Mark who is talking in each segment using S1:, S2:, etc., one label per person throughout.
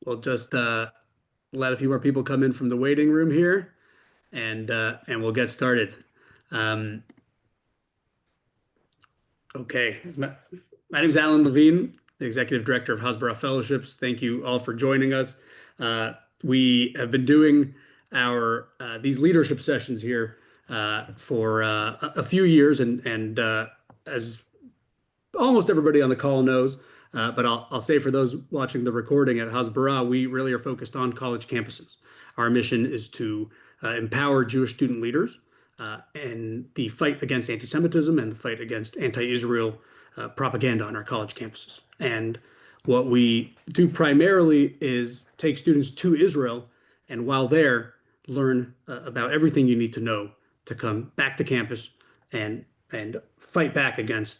S1: we'll just let a few more people come in from the waiting room here, and we'll get started. Um, okay, my name is Alan Levine, the Executive Director of Hasbara Fellowships. Thank you all for joining us. We have been doing our these leadership sessions here for a few years, and as almost everybody on the call knows, but I'll say for those watching the recording at Hasbara, we really are focused on college campuses. Our mission is to empower Jewish student leaders in the fight against anti-Semitism and the fight against anti-Israel propaganda on our college campuses. And what we do primarily is take students to Israel, and while there, learn about everything you need to know to come back to campus and fight back against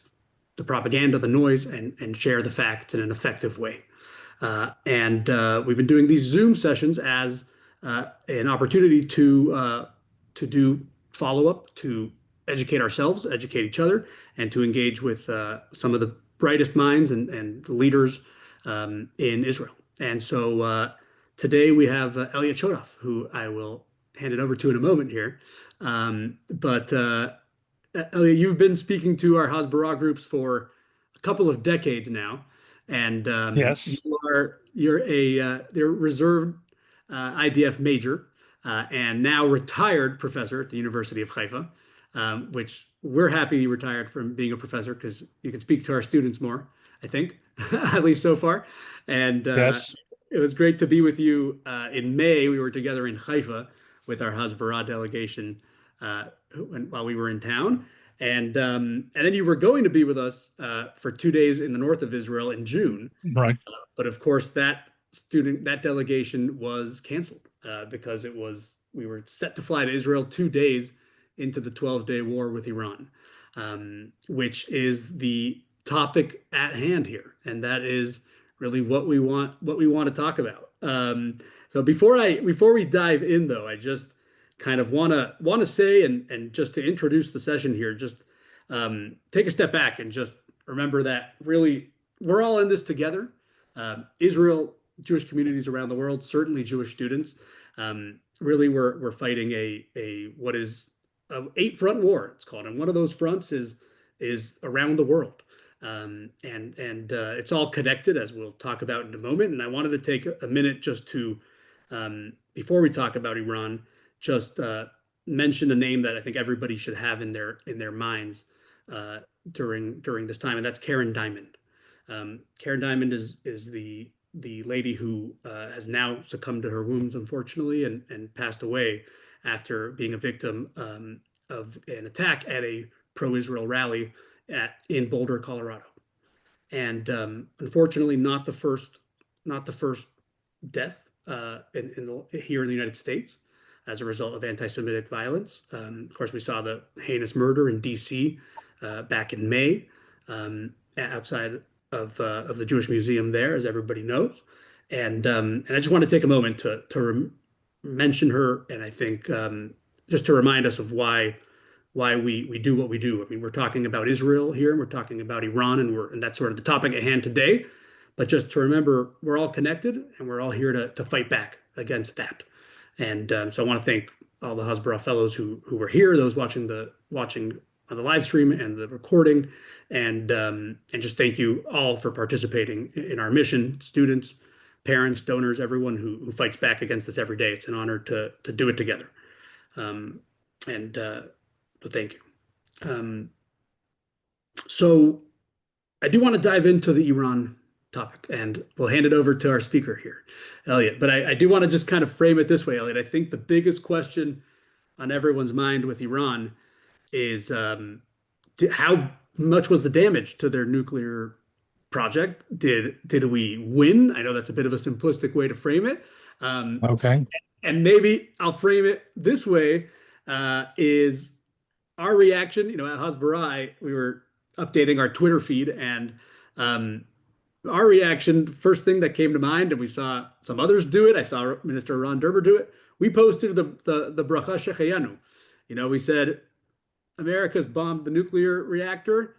S1: the propaganda, the noise, and share the facts in an effective way. And we've been doing these Zoom sessions as an opportunity to do follow up, to educate ourselves, educate each other, and to engage with some of the brightest minds and leaders in Israel. And so today we have Elliot Chodoff, who I will hand it over to in a moment here. But Elliot, you've been speaking to our Hasbara groups for a couple of decades now, and
S2: Yes.
S1: you're reserved IDF major and now retired professor at the University of Haifa, which we're happy you retired from being a professor because you can speak to our students more, I think, at least so far. And
S2: Yes.
S1: it was great to be with you in May. We were together in Haifa with our Hasbara delegation while we were in town. And then you were going to be with us for 2 days in the north of Israel in June.
S2: Right.
S1: But of course, that delegation was canceled because we were set to fly to Israel 2 days into the 12-day war with Iran, which is the topic at hand here, and that is really what we want to talk about. So before we dive in, though, I just kind of want to say and just to introduce the session here, just take a step back and just remember that really we're all in this together. Israel, Jewish communities around the world, certainly Jewish students. Really, we're fighting a what is a 8-front war. It's called, and one of those fronts is around the world. And it's all connected, as we'll talk about in a moment. And I wanted to take a minute just to, before we talk about Iran, just mention a name that I think everybody should have in their minds during this time, and that's Karen Diamond. Karen Diamond is the lady who has now succumbed to her wounds, unfortunately, and passed away after being a victim of an attack at a pro-Israel rally in Boulder, Colorado. And unfortunately, not the first death here in the United States as a result of anti-Semitic violence. Of course, we saw the heinous murder in D.C. Back in May, outside of the Jewish Museum there, as everybody knows. And I just want to take a moment to mention her, and I think just to remind us of why we do what we do. I mean, we're talking about Israel here, and we're talking about Iran, and that's sort of the topic at hand today. But just to remember, we're all connected, and we're all here to fight back against that. And so I want to thank all the Hasbara fellows who were here, those watching on the live stream and the recording, and just thank you all for participating in our mission, students, parents, donors, everyone who fights back against this every day. It's an honor to do it together. And so thank you. So I do want to dive into the Iran topic, and we'll hand it over to our speaker here, Elliot. But I do want to just kind of frame it this way, Elliot. I think the biggest question on everyone's mind with Iran is how much was the damage to their nuclear project? Did we win? I know that's a bit of a simplistic way to frame it. Um,
S2: Okay.
S1: and maybe I'll frame it this way, is our reaction, at Hasbara, we were updating our Twitter feed, and um, our reaction, first thing that came to mind, and we saw some others do it. I saw Minister Ron Derber do it. We posted the bracha shechayanu. We said, America's bombed the nuclear reactor.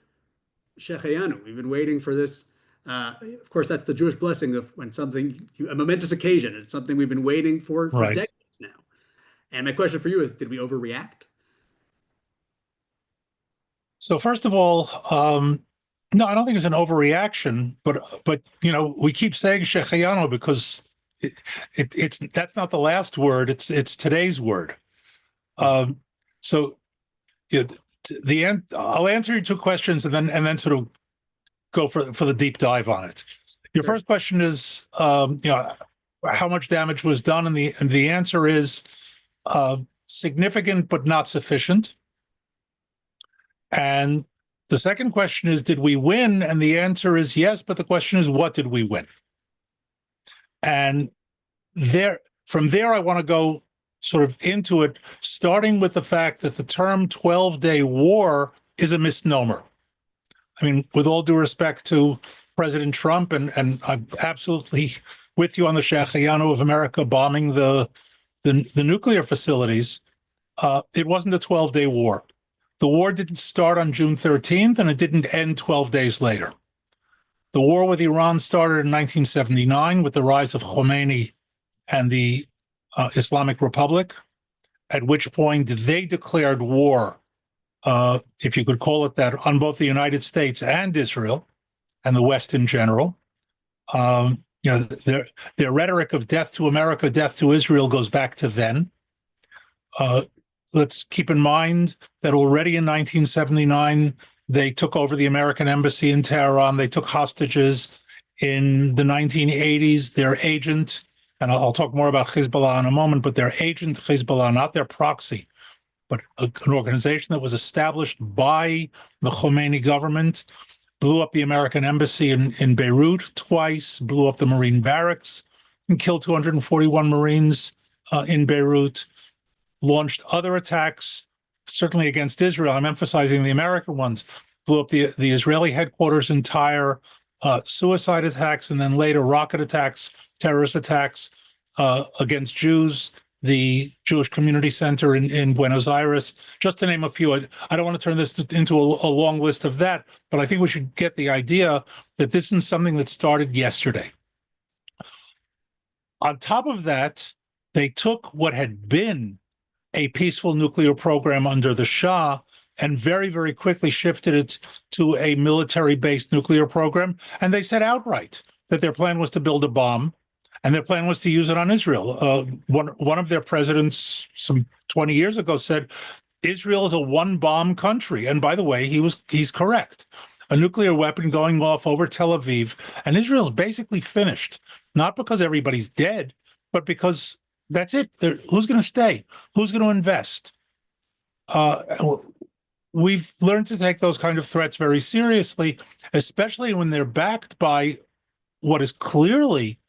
S1: Shechayanu. We've been waiting for this Of course, that's the Jewish blessing of when something, a momentous occasion. It's something we've been waiting for
S2: Right.
S1: decades now. And my question for you is, did we overreact?
S2: So first of all, no, I don't think it's an overreaction, but we keep saying Shehecheyanu because it's that's not the last word. It's today's word. So the end. I'll answer your two questions and then sort of go for the deep dive on it. Your
S1: Sure.
S2: first question is, how much damage was done, and the answer is significant but not sufficient. And the second question is, did we win? And the answer is yes, but the question is, what did we win? And from there, I want to go sort of into it, starting with the fact that the term 12-day war is a misnomer. I mean, with all due respect to President Trump, and I'm absolutely with you on the Shehecheyanu of America bombing the nuclear facilities, it wasn't a 12-day war. The war didn't start on June 13th, and it didn't end 12 days later. The war with Iran started in 1979 with the rise of Khomeini and the Islamic Republic, at which point they declared war, if you could call it that, on both the United States and Israel and the West in general. Their rhetoric of death to America, death to Israel goes back to then. Let's keep in mind that already in 1979, they took over the American embassy in Tehran. They took hostages. In the 1980s, their agent, and I'll talk more about Hezbollah in a moment, but their agent, Hezbollah, not their proxy, but an organization that was established by the Khomeini government, blew up the American embassy in Beirut twice, blew up the Marine barracks, and killed 241 Marines in Beirut, launched other attacks, certainly against Israel. I'm emphasizing the American ones. Blew up the Israeli headquarters entire, suicide attacks, and then later rocket attacks, terrorist attacks against Jews, the Jewish Community Center in Buenos Aires, just to name a few. I don't want to turn this into a long list of that, but I think we should get the idea that this is something that started yesterday. On top of that, they took what had been a peaceful nuclear program under the Shah and very, very quickly shifted it to a military-based nuclear program. And they said outright that their plan was to build a bomb, and their plan was to use it on Israel. One of their presidents some 20 years ago said, Israel is a one-bomb country. And by the way, he's correct. A nuclear weapon going off over Tel Aviv, and Israel's basically finished, not because everybody's dead, but because that's it. Who's going to stay? Who's going to invest? We've learned to take those kind of threats very seriously, especially when they're backed by what is clearly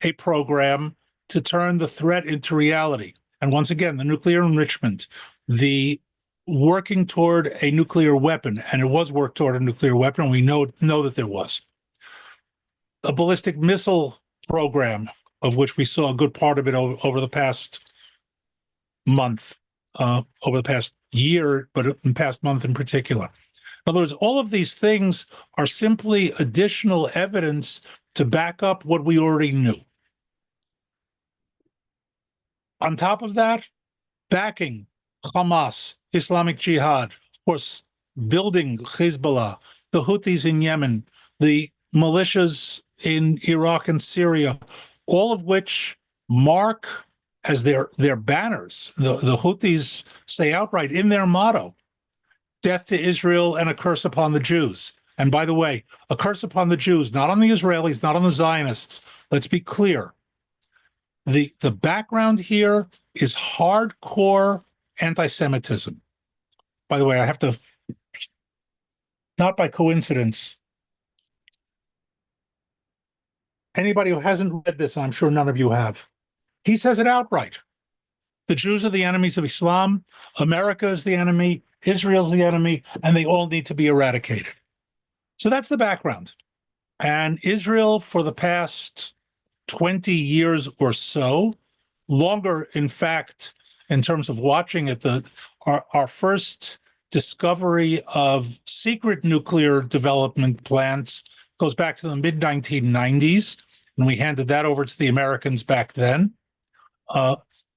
S2: a program to turn the threat into reality. And once again, the nuclear enrichment, the working toward a nuclear weapon, and it was worked toward a nuclear weapon, and we know that there was. A ballistic missile program, of which we saw a good part of it over the past month, over the past year, but in the past month in particular. In other words, all of these things are simply additional evidence to back up what we already knew. On top of that, backing Hamas, Islamic Jihad, of course, building Hezbollah, the Houthis in Yemen, the militias in Iraq and Syria, all of which mark as their banners. The Houthis say outright in their motto, death to Israel and a curse upon the Jews. And by the way, a curse upon the Jews, not on the Israelis, not on the Zionists. Let's be clear. The background here is hardcore anti-Semitism. By the way, I have to, not by coincidence, anybody who hasn't read this, and I'm sure none of you have, he says it outright. The Jews are the enemies of Islam, America is the enemy, Israel's the enemy, and they all need to be eradicated. So that's the background. And Israel, for the past 20 years or so, longer, in fact, in terms of watching it, our first discovery of secret nuclear development plants goes back to the mid 1990s, and we handed that over to the Americans back then.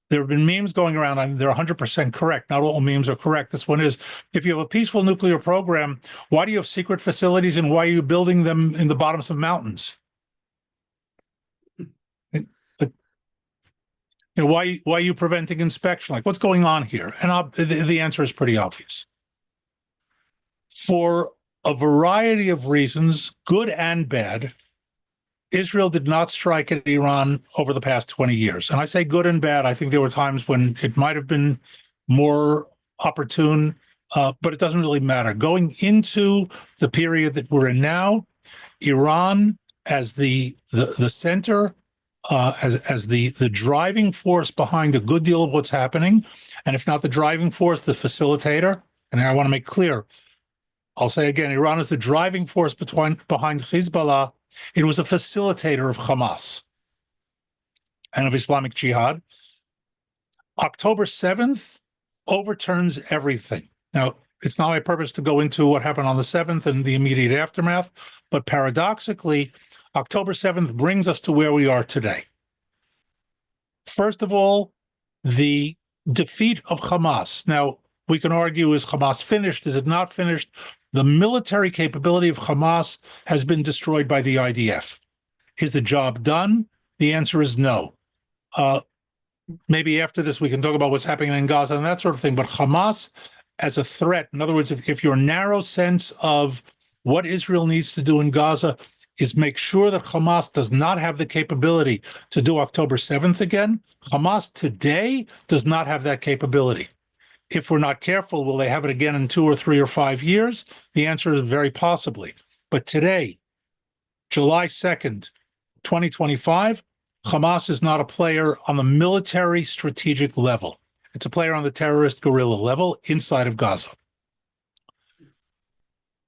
S2: There have been memes going around, and they're 100% correct. Not all memes are correct. This one is, if you have a peaceful nuclear program, why do you have secret facilities and why are you building them in the bottoms of mountains? Why are you preventing inspection? Like, what's going on here? And the answer is pretty obvious. For a variety of reasons, good and bad, Israel did not strike at Iran over the past 20 years. And I say good and bad. I think there were times when it might have been more opportune, but it doesn't really matter. Going into the period that we're in now, Iran as the center, as the driving force behind a good deal of what's happening, and if not the driving force, the facilitator. And I want to make clear, I'll say again, Iran is the driving force behind Hezbollah. It was a facilitator of Hamas and of Islamic Jihad. October 7th overturns everything. Now, it's not my purpose to go into what happened on the 7th and the immediate aftermath, but paradoxically, October 7th brings us to where we are today. First of all, the defeat of Hamas. Now, we can argue, is Hamas finished? Is it not finished? The military capability of Hamas has been destroyed by the IDF. Is the job done? The answer is no. Maybe after this we can talk about what's happening in Gaza and that sort of thing, but Hamas as a threat, in other words, if your narrow sense of what Israel needs to do in Gaza is make sure that Hamas does not have the capability to do October 7th again, Hamas today does not have that capability. If we're not careful, will they have it again in 2 or 3 or 5 years? The answer is very possibly. But today, July 2nd, 2025, Hamas is not a player on the military strategic level. It's a player on the terrorist guerrilla level inside of Gaza.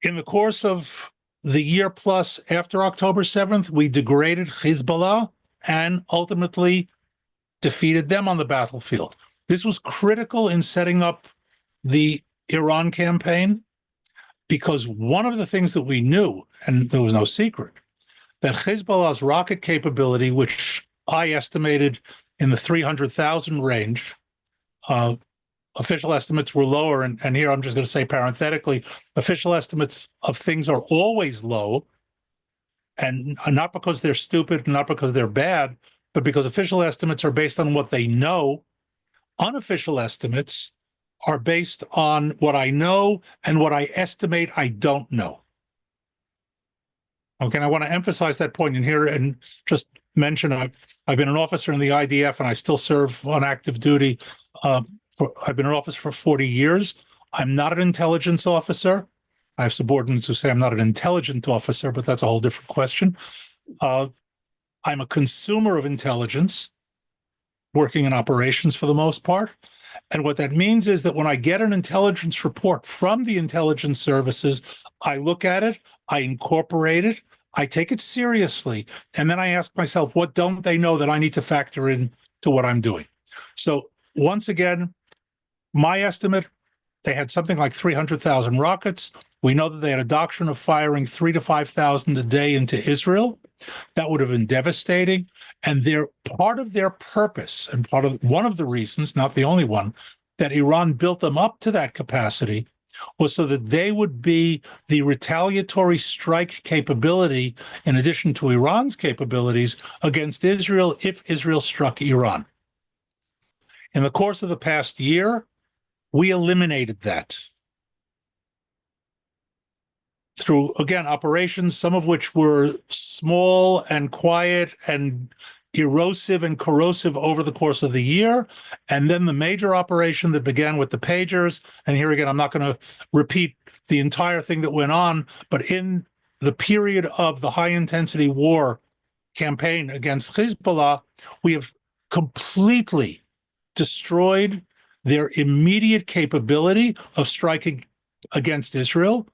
S2: In the course of the year plus after October 7th, we degraded Hezbollah and ultimately defeated them on the battlefield. This was critical in setting up the Iran campaign because one of the things that we knew, and there was no secret, that Hezbollah's rocket capability, which I estimated in the 300,000 range, official estimates were lower, and here I'm just going to say parenthetically, official estimates of things are always low, and not because they're stupid, not because they're bad, but because official estimates are based on what they know. Unofficial estimates are based on what I know and what I estimate I don't know. Okay, and I want to emphasize that point in here and just mention I've been an officer in the IDF and I still serve on active duty. I've been in office for 40 years. I'm not an intelligence officer. I have subordinates who say I'm not an intelligent officer, but that's a whole different question. I'm a consumer of intelligence, working in operations for the most part. And what that means is that when I get an intelligence report from the intelligence services, I look at it, I incorporate it, I take it seriously, and then I ask myself, what don't they know that I need to factor in to what I'm doing? So once again, my estimate, they had something like 300,000 rockets. We know that they had a doctrine of firing 3,000 to 5,000 a day into Israel. That would have been devastating. And part of their purpose, and one of the reasons, not the only one, that Iran built them up to that capacity was so that they would be the retaliatory strike capability, in addition to Iran's capabilities, against Israel if Israel struck Iran. In the course of the past year, we eliminated that through, again, operations, some of which were small and quiet and erosive and corrosive over the course of the year. And then the major operation that began with the pagers. And here again, I'm not going to repeat the entire thing that went on, but in the period of the high-intensity war campaign against Hezbollah, we have completely destroyed their immediate capability of striking against Israel.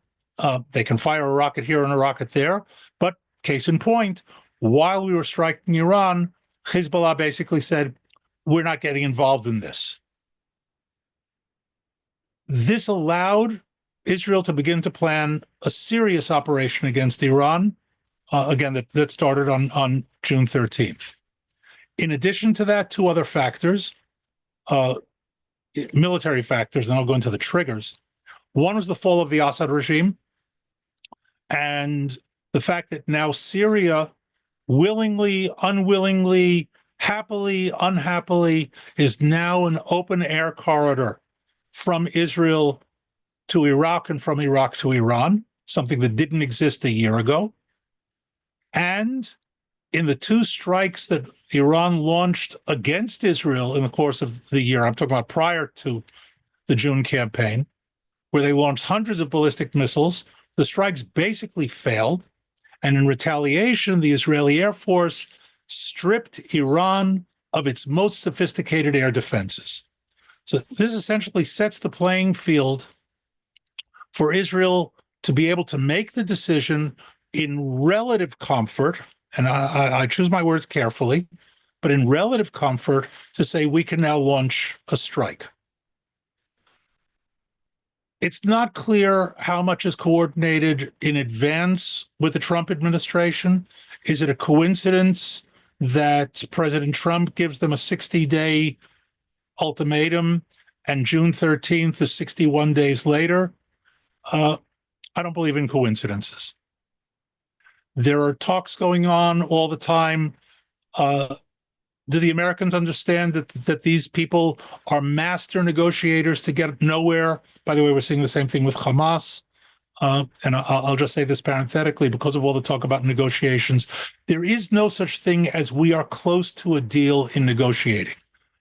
S2: They can fire a rocket here and a rocket there. But case in point, while we were striking Iran, Hezbollah basically said, we're not getting involved in this. This allowed Israel to begin to plan a serious operation against Iran again, that started on June 13th. In addition to that, two other factors, military factors, and I'll go into the triggers. One was the fall of the Assad regime and the fact that now Syria, willingly, unwillingly, happily, unhappily, is now an open air corridor from Israel to Iraq and from Iraq to Iran, something that didn't exist a year ago. And in the two strikes that Iran launched against Israel in the course of the year, I'm talking about prior to the June campaign, where they launched hundreds of ballistic missiles, the strikes basically failed. And in retaliation, the Israeli Air Force stripped Iran of its most sophisticated air defenses. So this essentially sets the playing field for Israel to be able to make the decision in relative comfort, and I choose my words carefully, but in relative comfort to say we can now launch a strike. It's not clear how much is coordinated in advance with the Trump administration. Is it a coincidence that President Trump gives them a 60-day ultimatum and June 13th is 61 days later? I don't believe in coincidences. There are talks going on all the time. Do the Americans understand that these people are master negotiators to get nowhere? By the way, we're seeing the same thing with Hamas. And I'll just say this parenthetically, because of all the talk about negotiations, there is no such thing as we are close to a deal in negotiating.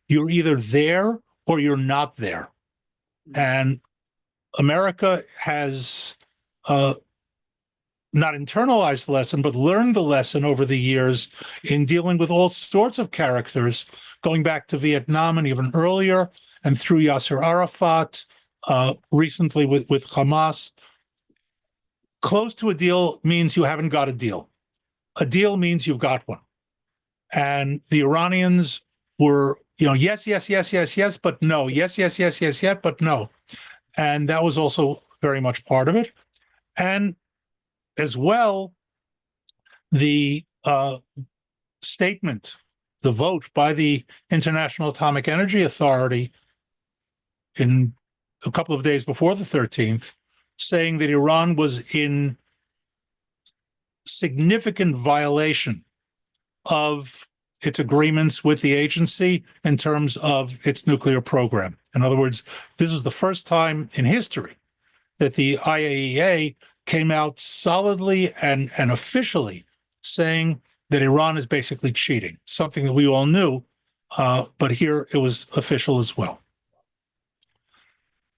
S2: You're either there or you're not there. And America has not internalized the lesson, but learned the lesson over the years in dealing with all sorts of characters, going back to Vietnam and even earlier, and through Yasser Arafat, recently with Hamas. Close to a deal means you haven't got a deal. A deal means you've got one. And the Iranians were, yes, yes, yes, yes, yes, but no. Yes, yes, yes, yes, yes, but no. And that was also very much part of it. And as well, the statement, the vote by the International Atomic Energy Authority in a couple of days before the 13th, saying that Iran was in significant violation of its agreements with the agency in terms of its nuclear program. In other words, this is the first time in history that the IAEA came out solidly and officially saying that Iran is basically cheating, something that we all knew, but here it was official as well.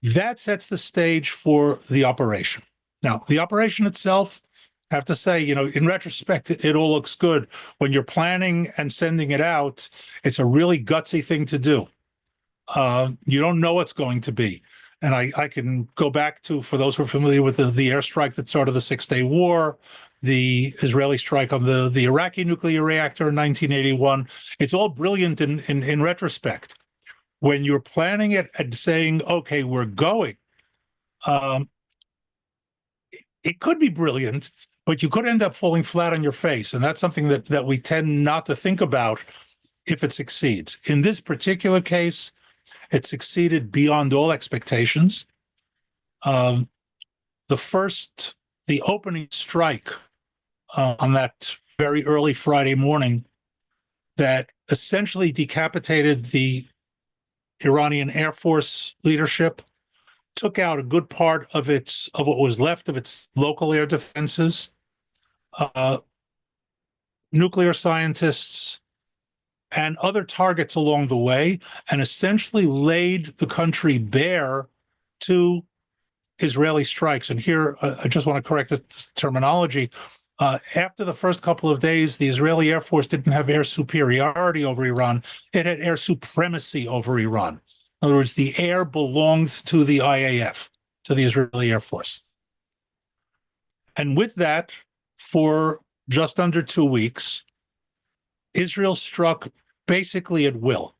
S2: That sets the stage for the operation. Now, the operation itself, I have to say, in retrospect, it all looks good. When you're planning and sending it out, it's a really gutsy thing to do. You don't know what's going to be. And I can go back to, for those who are familiar with the airstrike that started the Six-Day War, the Israeli strike on the Iraqi nuclear reactor in 1981. It's all brilliant in retrospect. When you're planning it and saying, okay, we're going, it could be brilliant, but you could end up falling flat on your face. And that's something that we tend not to think about if it succeeds. In this particular case, it succeeded beyond all expectations. The opening strike on that very early Friday morning that essentially decapitated the Iranian Air Force leadership, took out a good part of what was left of its local air defenses, nuclear scientists, and other targets along the way, and essentially laid the country bare to Israeli strikes. And here, I just want to correct the terminology. After the first couple of days, the Israeli Air Force didn't have air superiority over Iran. It had air supremacy over Iran. In other words, the air belonged to the IAF, to the Israeli Air Force. And with that, for just under 2 weeks, Israel struck basically at will.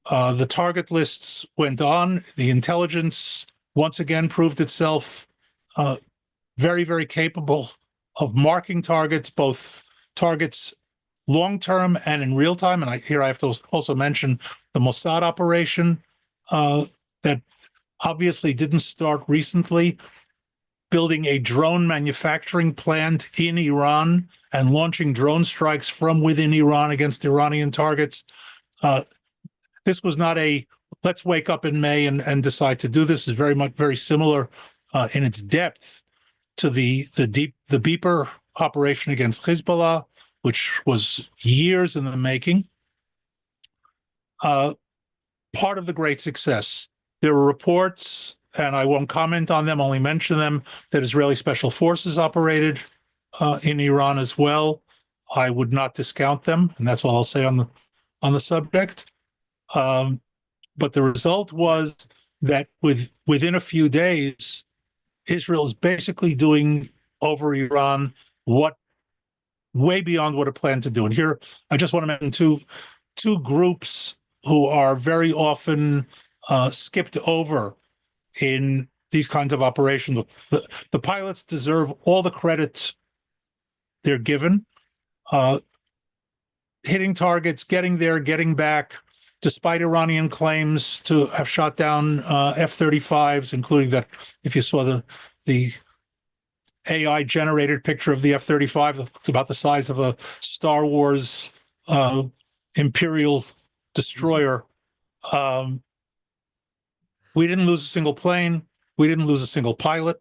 S2: The target lists went on. The intelligence once again proved itself very, very capable of marking targets, both targets long-term and in real time. And here I have to also mention the Mossad operation that obviously didn't start recently, building a drone manufacturing plant in Iran and launching drone strikes from within Iran against Iranian targets. This was not a let's wake up in May and decide to do this. Is very similar in its depth to the Beeper operation against Hezbollah, which was years in the making. Part of the great success. There were reports, and I won't comment on them, only mention them, that Israeli special forces operated in Iran as well. I would not discount them, and that's all I'll say on the subject. But the result was that within a few days, Israel's basically doing over Iran what way beyond what it planned to do. And here I just want to mention two groups who are very often skipped over in these kinds of operations. The pilots deserve all the credit they're given. Hitting targets, getting there, getting back, despite Iranian claims to have shot down F-35s, including that, if you saw the AI-generated picture of the F-35, about the size of a Star Wars Imperial destroyer. We didn't lose a single plane. We didn't lose a single pilot.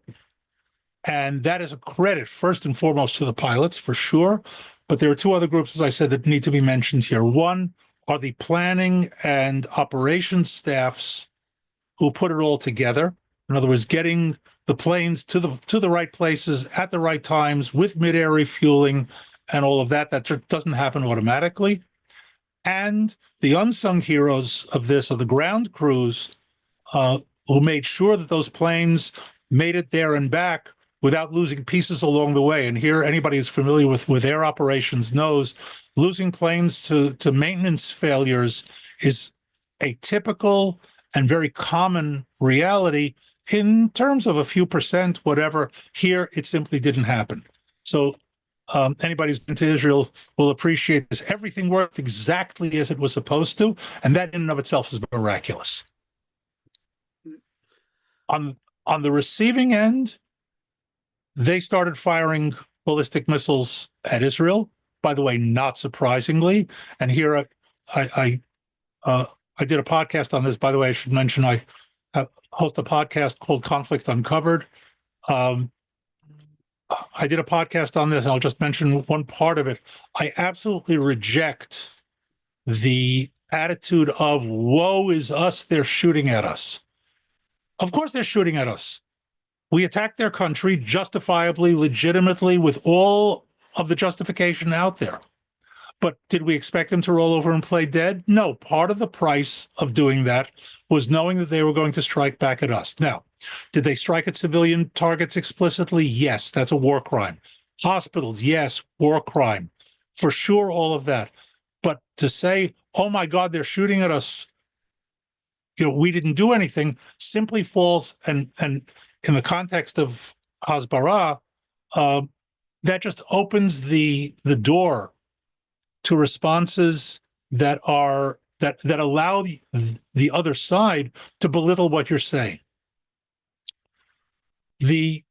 S2: And that is a credit, first and foremost, to the pilots, for sure. But there are two other groups, as I said, that need to be mentioned here. One are the planning and operations staffs who put it all together. In other words, getting the planes to the right places at the right times with mid-air refueling and all of that. That doesn't happen automatically. And the unsung heroes of this are the ground crews who made sure that those planes made it there and back without losing pieces along the way. And here, anybody who's familiar with air operations knows losing planes to maintenance failures is a typical and very common reality in terms of a few percent, whatever. Here, it simply didn't happen. So anybody who's been to Israel will appreciate this. Everything worked exactly as it was supposed to, and that in and of itself is miraculous. On the receiving end, they started firing ballistic missiles at Israel. By the way, not surprisingly. And here I did a podcast on this. By the way, I should mention I host a podcast called Conflict Uncovered. I did a podcast on this, and I'll just mention one part of it. I absolutely reject the attitude of woe is us, they're shooting at us. Of course they're shooting at us. We attacked their country justifiably, legitimately, with all of the justification out there. But did we expect them to roll over and play dead? No. Part of the price of doing that was knowing that they were going to strike back at us. Now, did they strike at civilian targets explicitly? Yes, that's a war crime. Hospitals, yes, war crime. For sure, all of that. But to say, oh my God, they're shooting at us, we didn't do anything, simply falls, and in the context of Hasbara, that just opens the door to responses that allow the other side to belittle what you're saying. The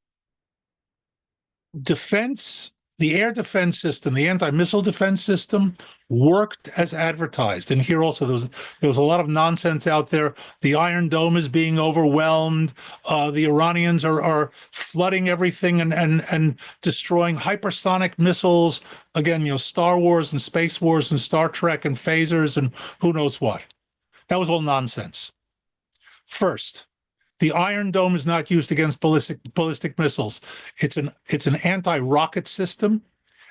S2: air defense system, the anti-missile defense system, worked as advertised. And here also there was a lot of nonsense out there. The Iron Dome is being overwhelmed. The Iranians are flooding everything and destroying hypersonic missiles. Again, Star Wars and Space Wars and Star Trek and phasers and who knows what. That was all nonsense. First, the Iron Dome is not used against ballistic missiles. It's an anti-rocket system,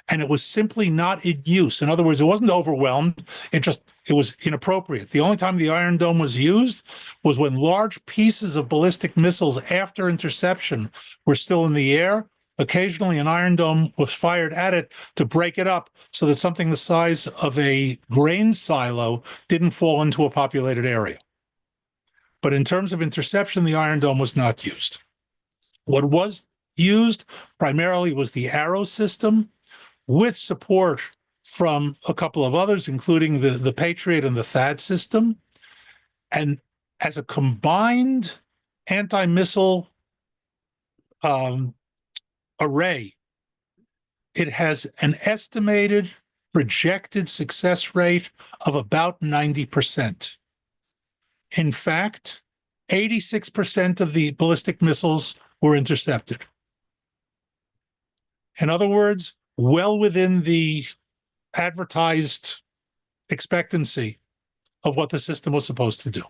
S2: and it was simply not in use. In other words, it wasn't overwhelmed. It was inappropriate. The only time the Iron Dome was used was when large pieces of ballistic missiles after interception were still in the air. Occasionally, an Iron Dome was fired at it to break it up so that something the size of a grain silo didn't fall into a populated area. But in terms of interception, the Iron Dome was not used. What was used primarily was the Arrow system, with support from a couple of others, including the Patriot and the THAAD system. And as a combined anti-missile array, it has an estimated projected success rate of about 90%. In fact, 86% of the ballistic missiles were intercepted. In other words, well within the advertised expectancy of what the system was supposed to do.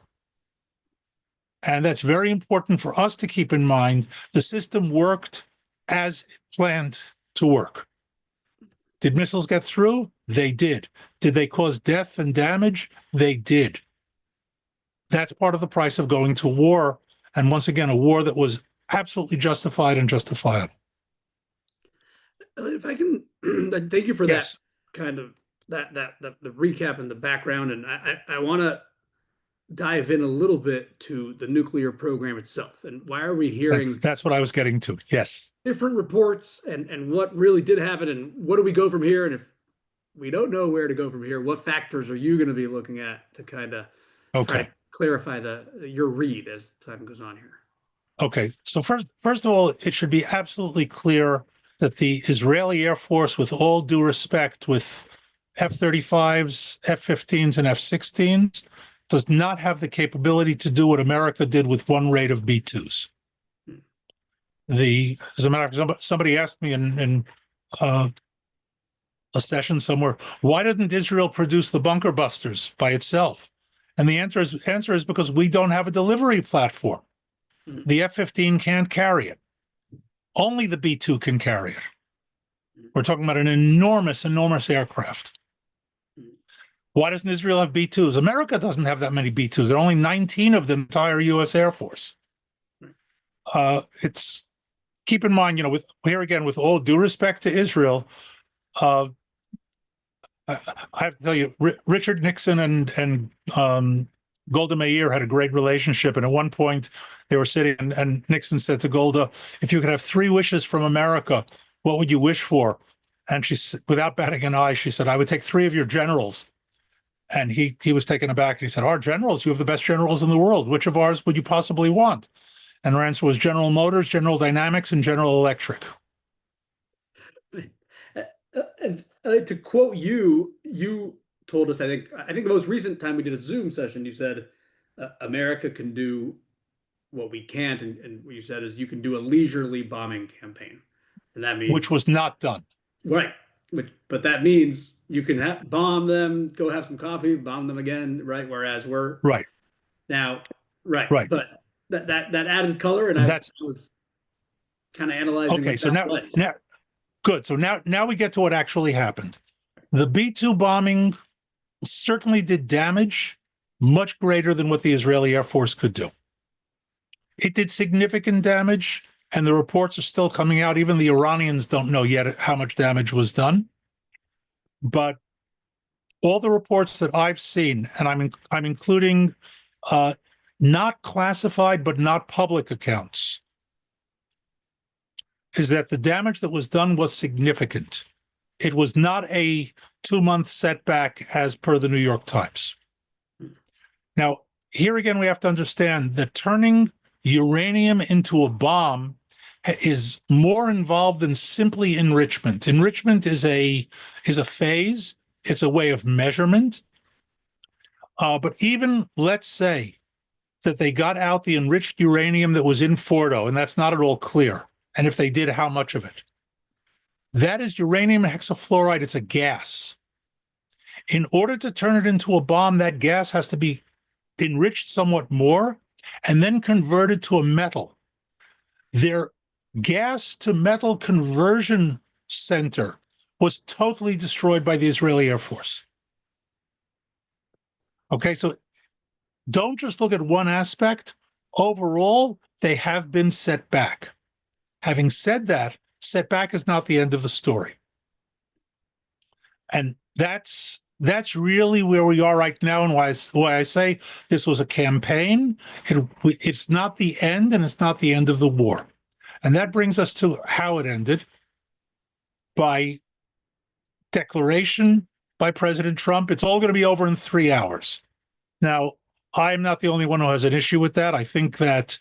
S2: And that's very important for us to keep in mind. The system worked as planned to work. Did missiles get through? They did. Did they cause death and damage? They did. That's part of the price of going to war. And once again, a war that was absolutely justified and justifiable.
S1: If I can, thank you for that
S2: Yes,
S1: kind of the recap and the background, and I want to dive in a little bit to the nuclear program itself, and why are we hearing
S2: that's what I was getting to. Yes.
S1: different reports, and what really did happen, and what do we go from here, and if we don't know where to go from here, what factors are you going to be looking at to kind of try to
S2: Okay.
S1: clarify your read as time goes on here?
S2: Okay. So first of all, it should be absolutely clear that the Israeli Air Force, with all due respect, with F-35s, F-15s, and F-16s, does not have the capability to do what America did with one rate of B-2s. As a matter of fact, somebody asked me in a session somewhere, why didn't Israel produce the bunker busters by itself? And the answer is because we don't have a delivery platform. The F-15 can't carry it. Only the B-2 can carry it. We're talking about an enormous, enormous aircraft. Why doesn't Israel have B-2s? America doesn't have that many B-2s. There are only 19 of the entire U.S. Air Force. Keep in mind, with all due respect to Israel, I have to tell you, Richard Nixon and Golda Meir had a great relationship. And at one point, they were sitting, and Nixon said to Golda, if you could have 3 wishes from America, what would you wish for? And she, without batting an eye, she said, I would take 3 of your generals. And he was taken aback, and he said, our generals, you have the best generals in the world. Which of ours would you possibly want? And her answer was General Motors, General Dynamics, and General Electric.
S1: And to quote you, you told us, I think the most recent time we did a Zoom session, you said America can do what we can't, and what you said is you can do a leisurely bombing campaign, and that means
S2: which was not done.
S1: Right, but that means you can bomb them, go have some coffee, bomb them again, right? Whereas we're
S2: right
S1: now, right,
S2: right.
S1: But that added color, and
S2: that's
S1: I was kind of analyzing.
S2: Okay, so now good. So now we get to what actually happened. The B-2 bombing certainly did damage much greater than what the Israeli Air Force could do. It did significant damage, and the reports are still coming out. Even the Iranians don't know yet how much damage was done. But all the reports that I've seen, and I'm including not classified but not public accounts, is that the damage that was done was significant. It was not a 2-month setback as per the New York Times. Now, here again, we have to understand that turning uranium into a bomb is more involved than simply enrichment. Enrichment is a phase. It's a way of measurement. But even, let's say, that they got out the enriched uranium that was in Fordo, and that's not at all clear. And if they did, how much of it? That is uranium hexafluoride. It's a gas. In order to turn it into a bomb, that gas has to be enriched somewhat more and then converted to a metal. Their gas to metal conversion center was totally destroyed by the Israeli Air Force. Okay, so don't just look at one aspect. Overall, they have been set back. Having said that, setback is not the end of the story. And that's really where we are right now, and why I say this was a campaign. It's not the end, and it's not the end of the war. And that brings us to how it ended, by declaration by President Trump. It's all going to be over in 3 hours. Now, I'm not the only one who has an issue with that. I think that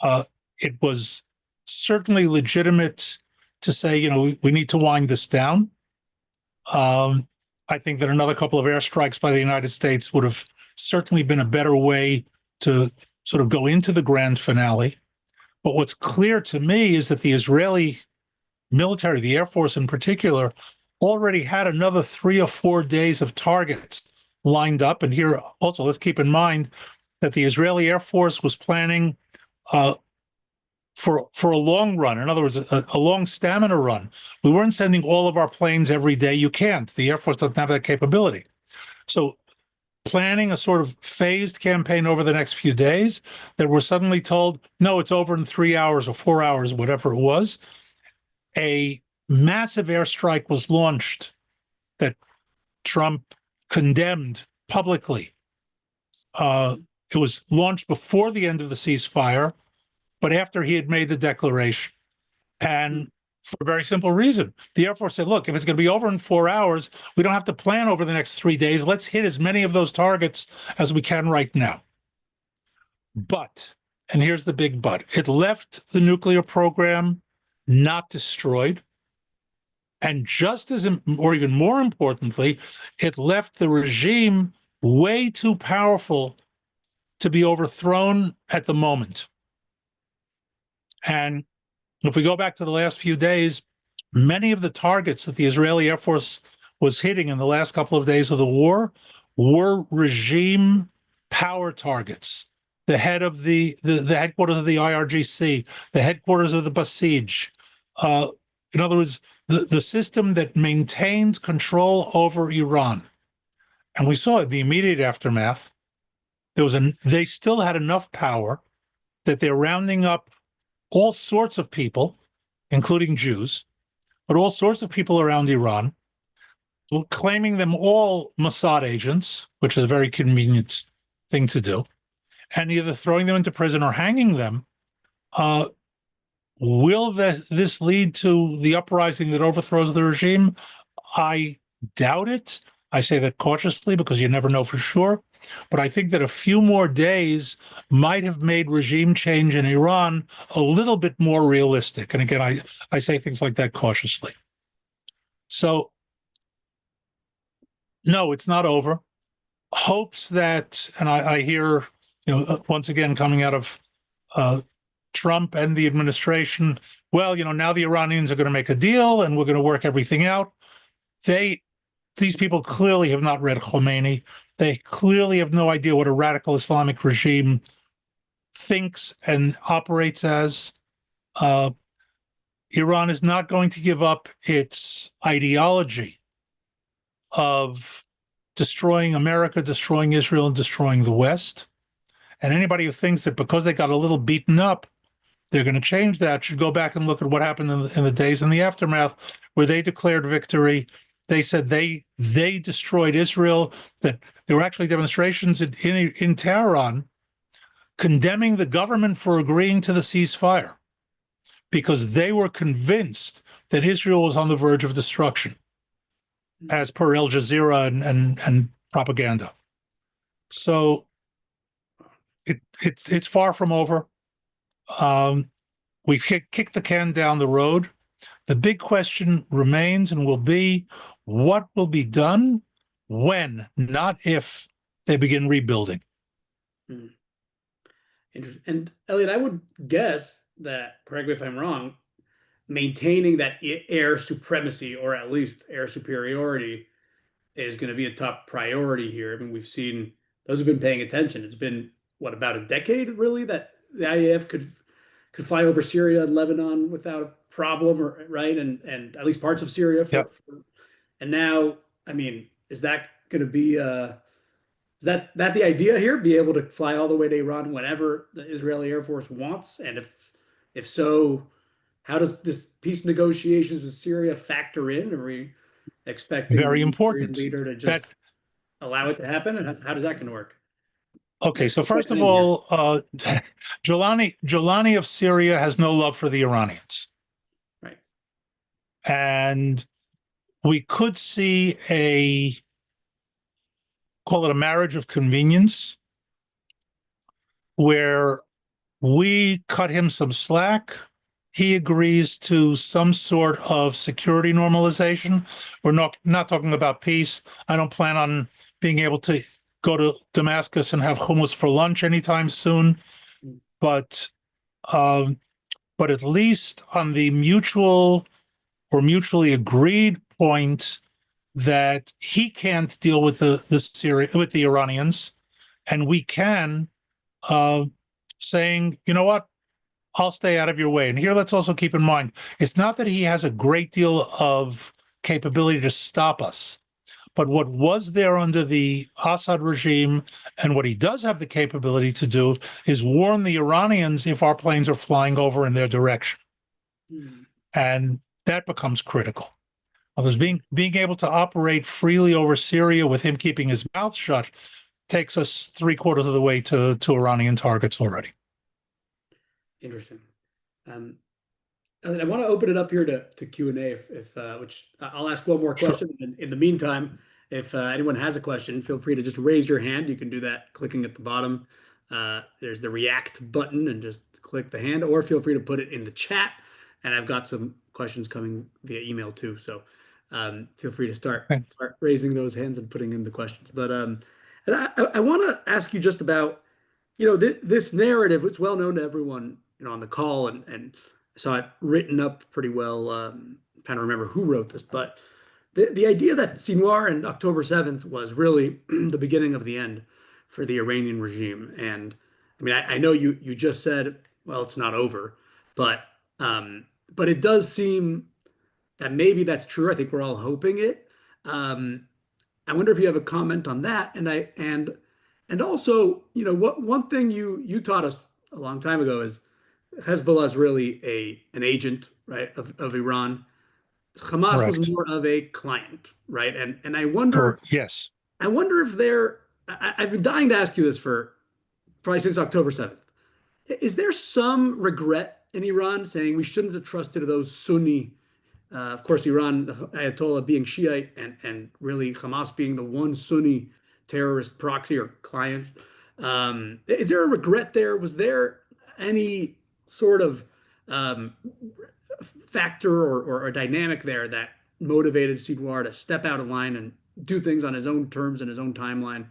S2: uh, it was certainly legitimate to say, we need to wind this down. I think that another couple of airstrikes by the United States would have certainly been a better way to sort of go into the grand finale. But what's clear to me is that the Israeli military, the Air Force in particular, already had another 3 or 4 days of targets lined up. And here also, let's keep in mind that the Israeli Air Force was planning for a long run. In other words, a long stamina run. We weren't sending all of our planes every day. You can't. The Air Force doesn't have that capability. So planning a sort of phased campaign over the next few days, that we're suddenly told, no, it's over in 3 hours or 4 hours, whatever it was. A massive airstrike was launched that Trump condemned publicly. It was launched before the end of the ceasefire, but after he had made the declaration. And for a very simple reason. The Air Force said, look, if it's going to be over in 4 hours, we don't have to plan over the next 3 days. Let's hit as many of those targets as we can right now. But, and here's the big but, it left the nuclear program not destroyed. And just as, or even more importantly, it left the regime way too powerful to be overthrown at the moment. And if we go back to the last few days, many of the targets that the Israeli Air Force was hitting in the last couple of days of the war were regime power targets. The head of the headquarters of the IRGC, the headquarters of the Basij. In other words, the system that maintains control over Iran. And we saw in the immediate aftermath, they still had enough power that they're rounding up all sorts of people, including Jews, but all sorts of people around Iran, claiming them all Mossad agents, which is a very convenient thing to do, and either throwing them into prison or hanging them. Will this lead to the uprising that overthrows the regime? I doubt it. I say that cautiously because you never know for sure. But I think that a few more days might have made regime change in Iran a little bit more realistic. And again, I say things like that cautiously. So, no, it's not over. Hopes that, and I hear, once again, coming out of Trump and the administration, well, now the Iranians are going to make a deal and we're going to work everything out. These people clearly have not read Khomeini. They clearly have no idea what a radical Islamic regime thinks and operates as. Iran is not going to give up its ideology of destroying America, destroying Israel, and destroying the West. And anybody who thinks that because they got a little beaten up, they're going to change that should go back and look at what happened in the days in the aftermath, where they declared victory. They said they destroyed Israel, that there were actually demonstrations in Tehran condemning the government for agreeing to the ceasefire because they were convinced that Israel was on the verge of destruction, as per Al Jazeera and propaganda. So it's far from over. We've kicked the can down the road. The big question remains and will be, what will be done when, not if, they begin rebuilding?
S1: Interesting. And Elliot, I would guess that, correct me if I'm wrong, maintaining that air supremacy or at least air superiority is going to be a top priority here. I mean, we've seen those who've been paying attention. It's been what, about a decade really that the IAF could fly over Syria and Lebanon without a problem, or right, and at least parts of Syria. And now, I mean, is that going to be is that the idea here? Be able to fly all the way to Iran whenever the Israeli Air Force wants, and if so, how does this peace negotiations with Syria factor in? Are we expecting
S2: Very
S1: the Syrian
S2: important.
S1: leader to just allow it to happen? And how does that going to work?
S2: Okay, so
S1: Get
S2: first
S1: it
S2: of
S1: in here.
S2: all, Jolani of Syria has no love for the Iranians.
S1: Right.
S2: And we could see call it a marriage of convenience, where we cut him some slack. He agrees to some sort of security normalization. We're not talking about peace. I don't plan on being able to go to Damascus and have hummus for lunch anytime soon.
S1: Mm.
S2: But um, but at least on the mutual or mutually agreed point that he can't deal with the Syria with the Iranians, and we can, uh, saying, you know what, I'll stay out of your way. And here, let's also keep in mind, it's not that he has a great deal of capability to stop us, but what was there under the Assad regime and what he does have the capability to do is warn the Iranians if our planes are flying over in their direction.
S1: Mm.
S2: And that becomes critical. Others being able to operate freely over Syria with him keeping his mouth shut takes us three-quarters of the way to Iranian targets already.
S1: Interesting. Um, I want to open it up here to Q&A, if which I'll ask one more
S2: Sure.
S1: question. And in the meantime, if anyone has a question, feel free to just raise your hand. You can do that clicking at the bottom. There's the react button and just click the hand, or feel free to put it in the chat. And I've got some questions coming via email too. So feel free to
S2: Okay.
S1: start raising those hands and putting in the questions. But and I want to ask you just about, this narrative. It's well known to everyone, on the call, and I saw it written up pretty well. I'm trying to remember who wrote this, but the idea that Sinwar and October 7th was really the beginning of the end for the Iranian regime. And I mean, I know you just said, well, it's not over, but but it does seem that maybe that's true. I think we're all hoping it. Um, I wonder if you have a comment on that. And also, what one thing you taught us a long time ago is Hezbollah is really an agent, right, of Iran. Hamas was
S2: Correct.
S1: more of a client, right? And
S2: Correct. Yes.
S1: I wonder if I've been dying to ask you this for probably since October 7th. Is there some regret in Iran saying we shouldn't have trusted those Sunni, of course, Iran, the Ayatollah being Shiite, and really Hamas being the one Sunni terrorist proxy or client? Is there a regret there? Was there any sort of um, factor or a dynamic there that motivated Sinwar to step out of line and do things on his own terms and his own timeline?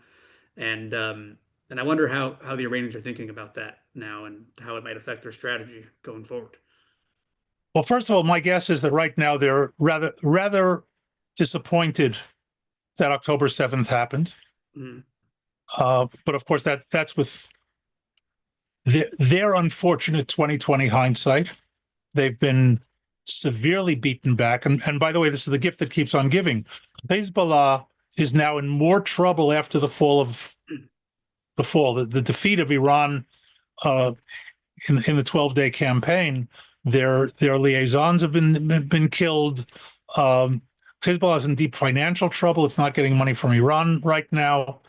S1: And I wonder how the Iranians are thinking about that now and how it might affect their strategy going forward.
S2: Well, first of all, my guess is that right now they're rather disappointed that October 7th happened.
S1: Mm.
S2: But of course, that's with their unfortunate 2020 hindsight. They've been severely beaten back. And by the way, this is the gift that keeps on giving. Hezbollah is now in more trouble after the defeat of Iran uh, in the 12-day campaign. Their liaisons have been killed. Hezbollah is in deep financial trouble. It's not getting money from Iran right now.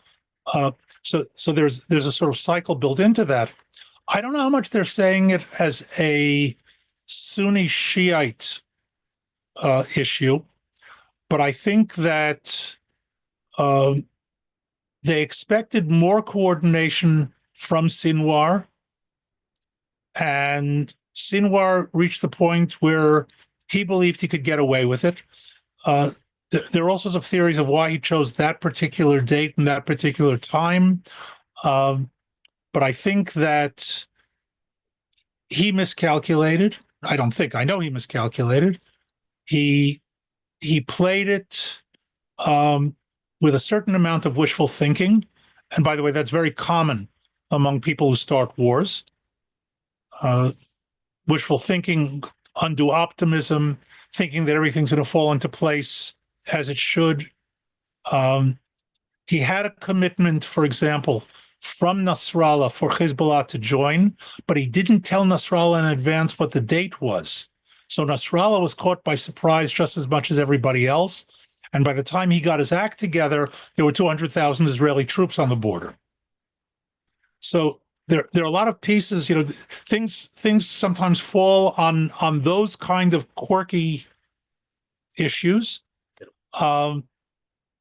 S2: So there's a sort of cycle built into that. I don't know how much they're saying it as a Sunni Shiite issue, but I think that they expected more coordination from Sinwar, and Sinwar reached the point where he believed he could get away with it. There are all sorts of theories of why he chose that particular date and that particular time. But I think that he miscalculated. I don't think, I know he miscalculated. He played it with a certain amount of wishful thinking. And by the way, that's very common among people who start wars. Wishful thinking, undue optimism, thinking that everything's going to fall into place as it should. He had a commitment, for example, from Nasrallah for Hezbollah to join, but he didn't tell Nasrallah in advance what the date was. So Nasrallah was caught by surprise just as much as everybody else. And by the time he got his act together, there were 200,000 Israeli troops on the border. So there are a lot of pieces, things sometimes fall on those kind of quirky issues. Um,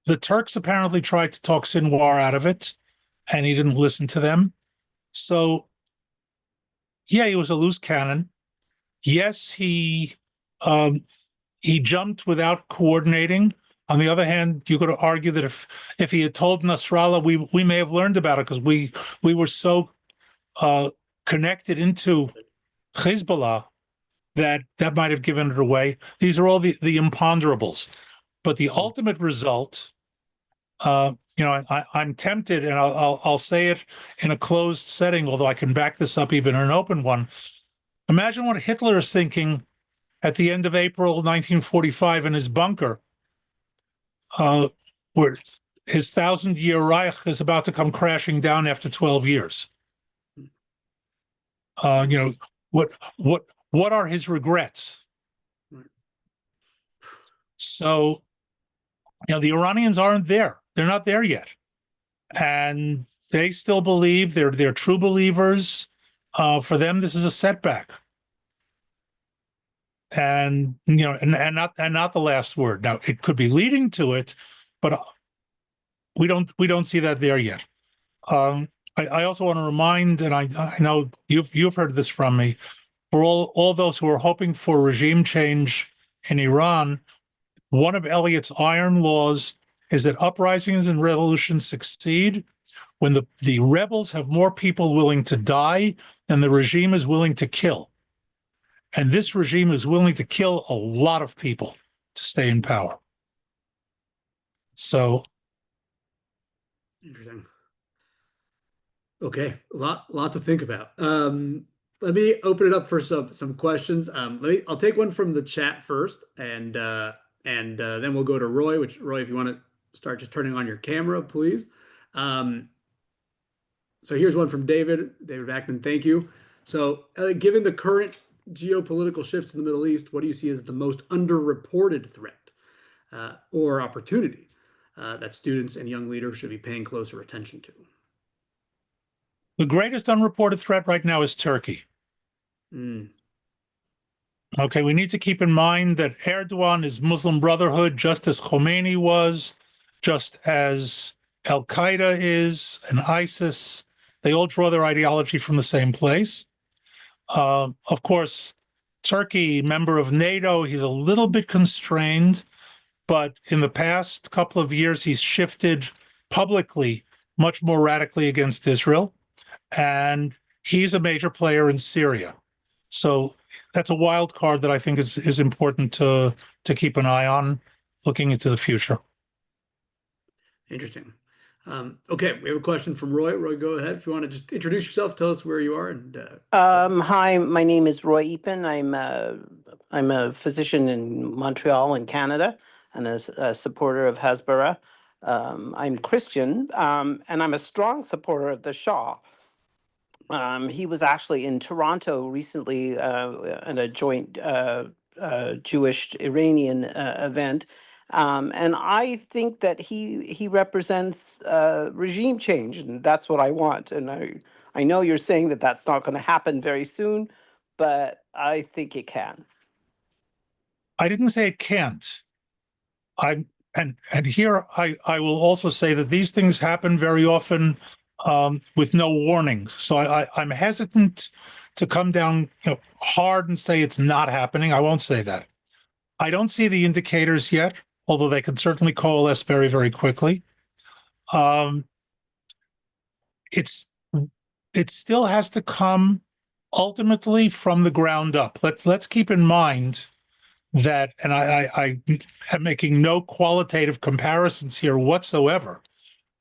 S2: the Turks apparently tried to talk Sinwar out of it, and he didn't listen to them. So, yeah, he was a loose cannon. Yes, he jumped without coordinating. On the other hand, you could argue that if he had told Nasrallah, we may have learned about it because we were so connected into Hezbollah that might have given it away. These are all the imponderables, but the ultimate result, I'm tempted, and I'll say it in a closed setting, although I can back this up even in an open one. Imagine what Hitler is thinking at the end of April 1945 in his bunker, where his 1,000-year Reich is about to come crashing down after 12 years. What are his regrets? So, the Iranians aren't there. They're not there yet. And they still believe they're true believers. For them, this is a setback. And not the last word. Now, it could be leading to it, but we don't see that there yet. I also want to remind, and I know you've heard this from me, for all those who are hoping for regime change in Iran, one of Eliot's iron laws is that uprisings and revolutions succeed when the rebels have more people willing to die than the regime is willing to kill. And this regime is willing to kill a lot of people to stay in power. So
S1: interesting. Okay, a lot to think about. Let me open it up for some questions. I'll take one from the chat first, and then we'll go to Roy. Which, Roy, if you want to start just turning on your camera, please. So here's one from David Vackman. Thank you. So, given the current geopolitical shifts in the Middle East, what do you see as the most underreported threat or opportunity that students and young leaders should be paying closer attention to?
S2: the greatest unreported threat right now is Turkey. Okay, we need to keep in mind that Erdogan is Muslim Brotherhood, just as Khomeini was, just as Al Qaeda is, and ISIS. They all draw their ideology from the same place. Of course, Turkey, member of NATO, he's a little bit constrained, but in the past couple of years, he's shifted publicly much more radically against Israel, and he's a major player in Syria. So that's a wild card that I think is important to keep an eye on looking into the future.
S1: Interesting. Okay, we have a question from Roy. Roy, go ahead. If you want to just introduce yourself, tell us where you are.
S3: Hi, my name is Roy Epen. I'm a physician in Montreal in Canada and a supporter of Hasbara. I'm Christian, and I'm a strong supporter of the Shah. He was actually in Toronto recently at a joint Jewish-Iranian event. And I think that he represents regime change, and that's what I want. And I know you're saying that that's not going to happen very soon, but I think it can.
S2: I didn't say it can't. And here I will also say that these things happen very often with no warning. So I'm hesitant to come down hard and say it's not happening. I won't say that. I don't see the indicators yet, although they can certainly coalesce very, very quickly. It still has to come ultimately from the ground up. Let's keep in mind that, and I am making no qualitative comparisons here whatsoever.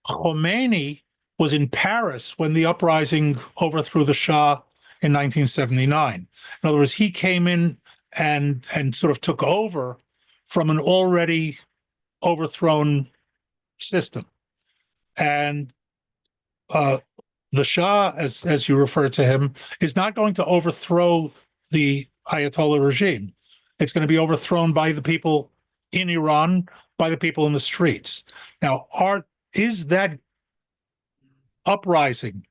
S2: Khomeini was in Paris when the uprising overthrew the Shah in 1979. In other words, he came in and sort of took over from an already overthrown system. And the Shah, as you refer to him, is not going to overthrow the Ayatollah regime. It's going to be overthrown by the people in Iran, by the people in the streets. Now, is that uprising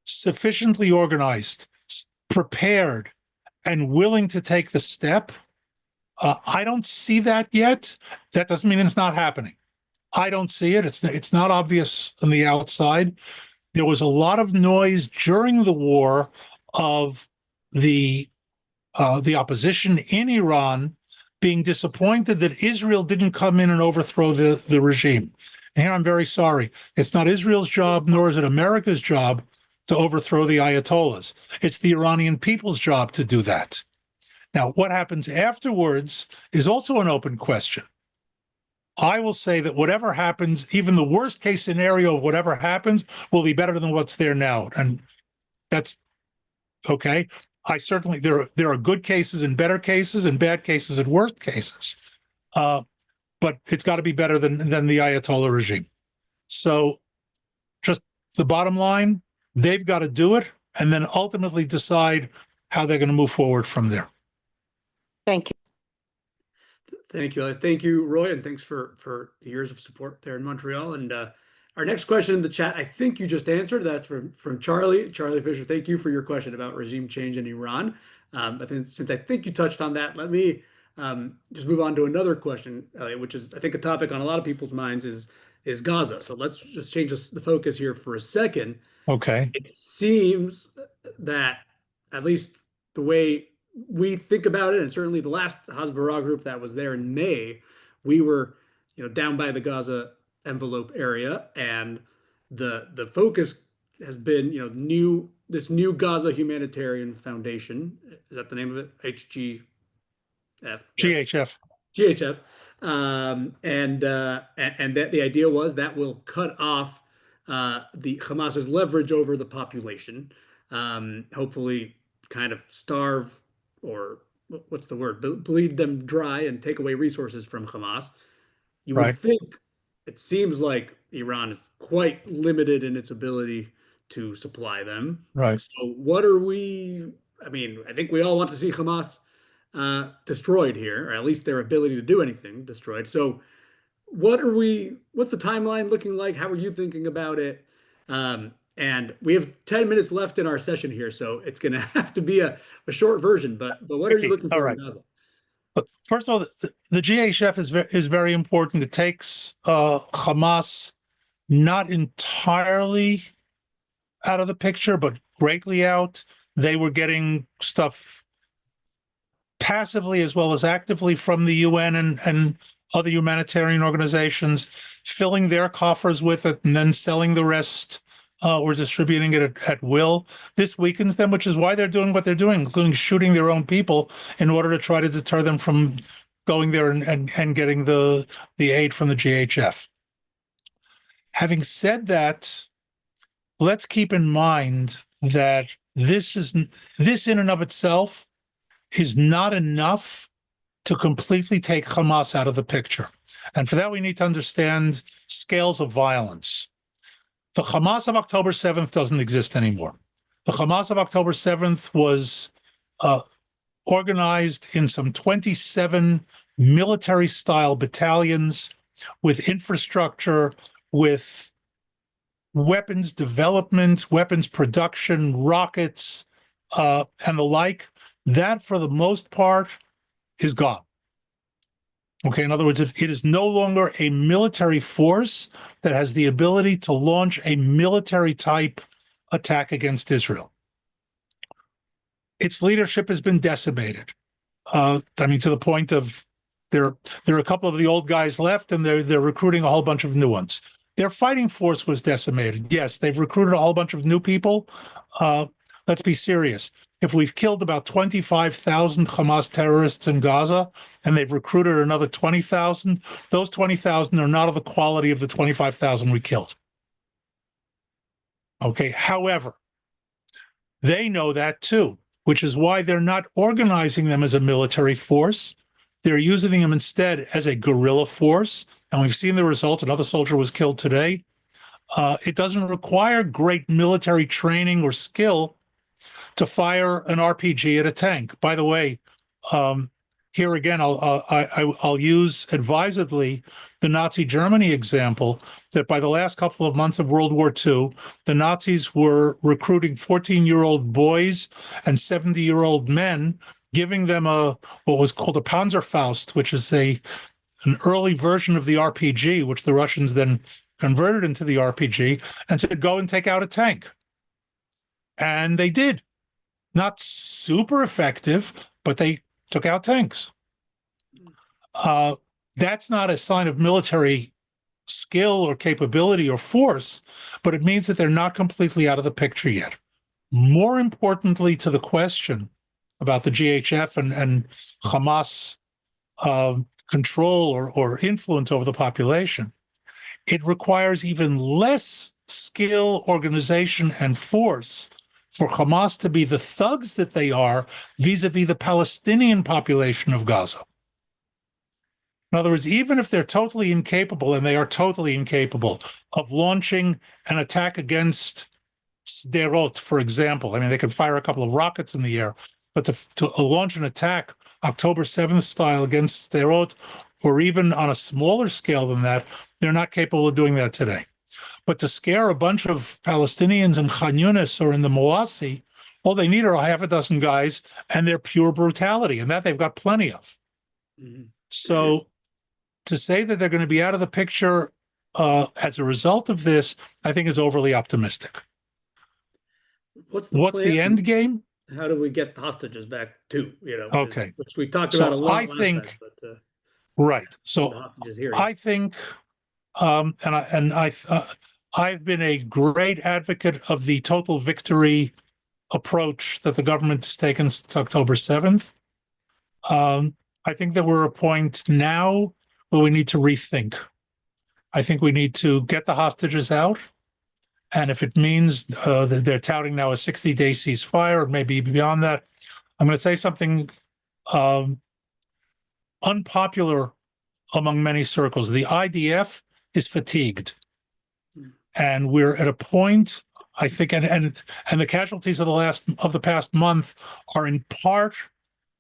S2: sufficiently organized, prepared, and willing to take the step. I don't see that yet. That doesn't mean it's not happening. I don't see it. It's not obvious on the outside. There was a lot of noise during the war of the opposition in Iran being disappointed that Israel didn't come in and overthrow the regime. And here I'm very sorry. It's not Israel's job, nor is it America's job to overthrow the Ayatollahs. It's the Iranian people's job to do that. Now, what happens afterwards is also an open question. I will say that whatever happens, even the worst case scenario of whatever happens, will be better than what's there now. And that's okay. I certainly, there are good cases and better cases and bad cases and worst cases. But it's got to be better than the Ayatollah regime. So just the bottom line, they've got to do it and then ultimately decide how they're going to move forward from there.
S3: Thank you.
S1: Thank you. Thank you, Roy, and thanks for years of support there in Montreal. And our next question in the chat, I think you just answered. That's from Charlie Fisher. Thank you for your question about regime change in Iran. I think since I think you touched on that, let me just move on to another question, which is I think a topic on a lot of people's minds is Gaza. So let's just change the focus here for a second.
S2: Okay.
S1: It seems that at least the way we think about it, and certainly the last Hasbara group that was there in May, we were, down by the Gaza envelope area, and the focus has been, this new Gaza Humanitarian Foundation. Is that the name of it? HGF.
S2: GHF.
S1: GHF. And that the idea was that will cut off the Hamas's leverage over the population, hopefully kind of starve or what's the word, bleed them dry and take away resources from Hamas. You would think it seems like Iran is quite limited in its ability to supply them.
S2: Right.
S1: So what are I think we all want to see Hamas destroyed here, or at least their ability to do anything destroyed. So what's the timeline looking like? How are you thinking about it? And we have 10 minutes left in our session here, so it's going to have to be a short version. But what are you looking for in Gaza?
S2: But first of all, the GHF is very important. It takes Hamas not entirely out of the picture, but greatly out. They were getting stuff passively as well as actively from the UN and other humanitarian organizations, filling their coffers with it and then selling the rest or distributing it at will. This weakens them, which is why they're doing what they're doing, including shooting their own people in order to try to deter them from going there and getting the aid from the GHF. Having said that, let's keep in mind that this in and of itself is not enough to completely take Hamas out of the picture. And for that, we need to understand scales of violence. The Hamas of October 7th doesn't exist anymore. The Hamas of October 7th was organized in some 27 military-style battalions with infrastructure, with weapons development, weapons production, rockets, and the like. That, for the most part, is gone. Okay, in other words, it is no longer a military force that has the ability to launch a military-type attack against Israel. Its leadership has been decimated. To the point of there are a couple of the old guys left, and they're recruiting a whole bunch of new ones. Their fighting force was decimated. Yes, they've recruited a whole bunch of new people. Let's be serious. If we've killed about 25,000 Hamas terrorists in Gaza and they've recruited another 20,000, those 20,000 are not of the quality of the 25,000 we killed. Okay, however, they know that too, which is why they're not organizing them as a military force. They're using them instead as a guerrilla force, and we've seen the result. Another soldier was killed today. It doesn't require great military training or skill to fire an RPG at a tank. By the way, here again, I'll use advisedly the Nazi Germany example that by the last couple of months of World War II, the Nazis were recruiting 14-year-old boys and 70-year-old men, giving them what was called a Panzerfaust, which is an early version of the RPG, which the Russians then converted into the RPG, and said, go and take out a tank. And they did. Not super effective, but they took out tanks. That's not a sign of military skill or capability or force, but it means that they're not completely out of the picture yet. More importantly to the question about the GHF and Hamas control or influence over the population, it requires even less skill, organization, and force for Hamas to be the thugs that they are vis-a-vis the Palestinian population of Gaza. In other words, even if they're totally incapable, and they are totally incapable, of launching an attack against Sderot, for example, I mean, they could fire a couple of rockets in the air, but to launch an attack October 7th style against Sderot, or even on a smaller scale than that, they're not capable of doing that today. But to scare a bunch of Palestinians in Khan Yunis or in the Mawasi, all they need are a half a dozen guys, and they're pure brutality, and that they've got plenty of. Mm-hmm. So to say that they're going to be out of the picture as a result of this, I think is overly optimistic. What's the end game?
S1: How do we get the hostages back too?
S2: Okay,
S1: which we talked about a lot.
S2: I think, time, but, right. So I think, I've been a great advocate of the total victory approach that the government has taken since October 7th. I think that we're at a point now where we need to rethink. I think we need to get the hostages out. And if it means that they're touting now a 60-day ceasefire, or maybe beyond that, I'm going to say something unpopular among many circles. The IDF is fatigued. And we're at a point, I think, and the casualties of the past month are in part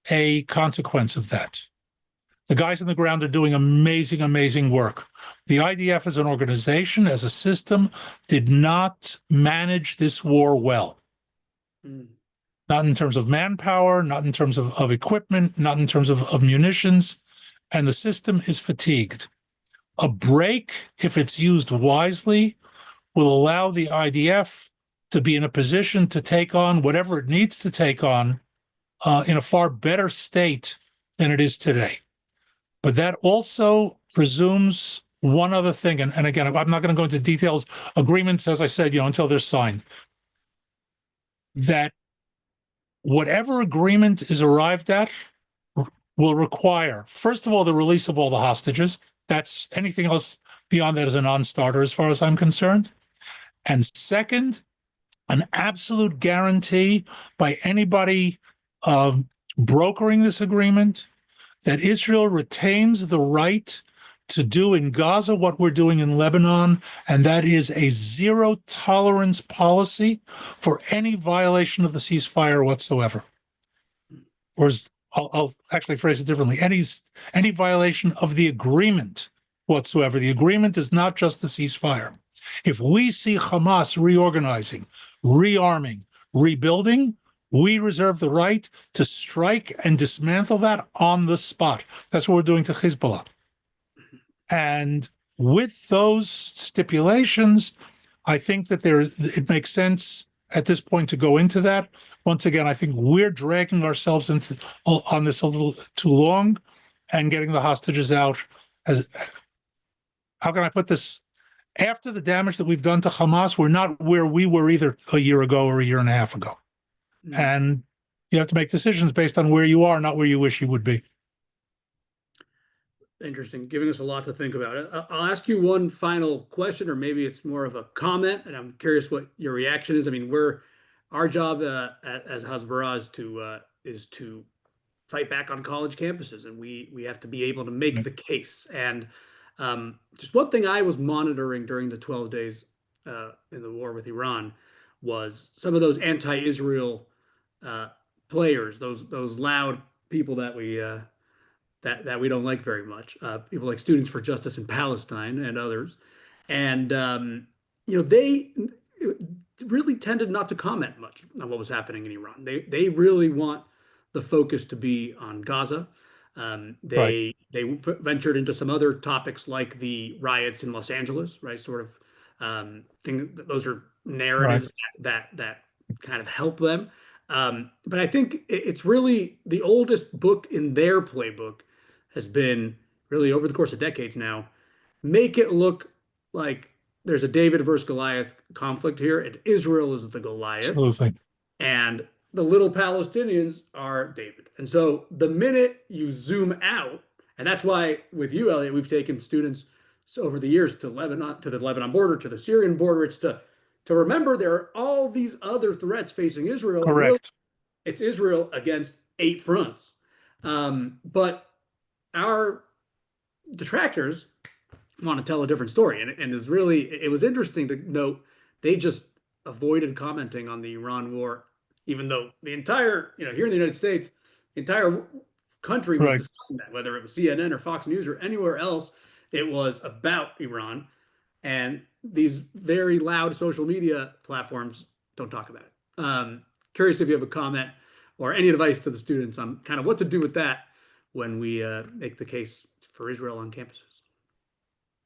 S2: a consequence of that. The guys on the ground are doing amazing, amazing work. The IDF as an organization, as a system, did not manage this war well. Not in terms of manpower, not in terms of equipment, not in terms of munitions, and the system is fatigued. A break, if it's used wisely, will allow the IDF to be in a position to take on whatever it needs to take on in a far better state than it is today. But that also presumes one other thing, and again, I'm not going to go into details. Agreements, as I said, until they're signed. That whatever agreement is arrived at will require, first of all, the release of all the hostages. That's anything else beyond that is a non-starter as far as I'm concerned. And second, an absolute guarantee by anybody brokering this agreement that Israel retains the right to do in Gaza what we're doing in Lebanon, and that is a zero-tolerance policy for any violation of the ceasefire whatsoever. Or I'll actually phrase it differently. Any violation of the agreement whatsoever. The agreement is not just the ceasefire. If we see Hamas reorganizing, rearming, rebuilding, we reserve the right to strike and dismantle that on the spot. That's what we're doing to Hezbollah. And with those stipulations, I think that it makes sense at this point to go into that. Once again, I think we're dragging ourselves on this a little too long and getting the hostages out. How can I put this? After the damage that we've done to Hamas, we're not where we were either a year ago or a year and a half ago. And you have to make decisions based on where you are, not where you wish you would be.
S1: Interesting, giving us a lot to think about. I'll ask you one final question, or maybe it's more of a comment, and I'm curious what your reaction is. I mean, our job as Hasbara is to fight back on college campuses, and we have to be able to make the case. And just one thing I was monitoring during the 12 days in the war with Iran was some of those anti-Israel players, those loud people that we that we don't like very much. People like Students for Justice in Palestine and others, and they really tended not to comment much on what was happening in Iran. They really want the focus to be on Gaza.
S2: Right.
S1: They ventured into some other topics like the riots in Los Angeles, right? Sort of thing. Those are
S2: Right.
S1: narratives that kind of help them. But I think it's really the oldest book in their playbook has been really over the course of decades now, make it look like there's a David versus Goliath conflict here, and Israel is the Goliath,
S2: Absolutely.
S1: and the little Palestinians are David. And so the minute you zoom out, and that's why with you, Elliot, we've taken students over the years to Lebanon, to the Lebanon border, to the Syrian border. It's to remember there are all these other threats facing Israel, and really
S2: Correct.
S1: it's Israel against eight fronts. But our detractors want to tell a different story. And it's really, it was interesting to note they just avoided commenting on the Iran war, even though the entire, here in the United States, the entire country was
S2: Right.
S1: discussing that, whether it was CNN or Fox News or anywhere else, it was about Iran. And these very loud social media platforms don't talk about it. Curious if you have a comment or any advice to the students on kind of what to do with that when we make the case for Israel on campuses.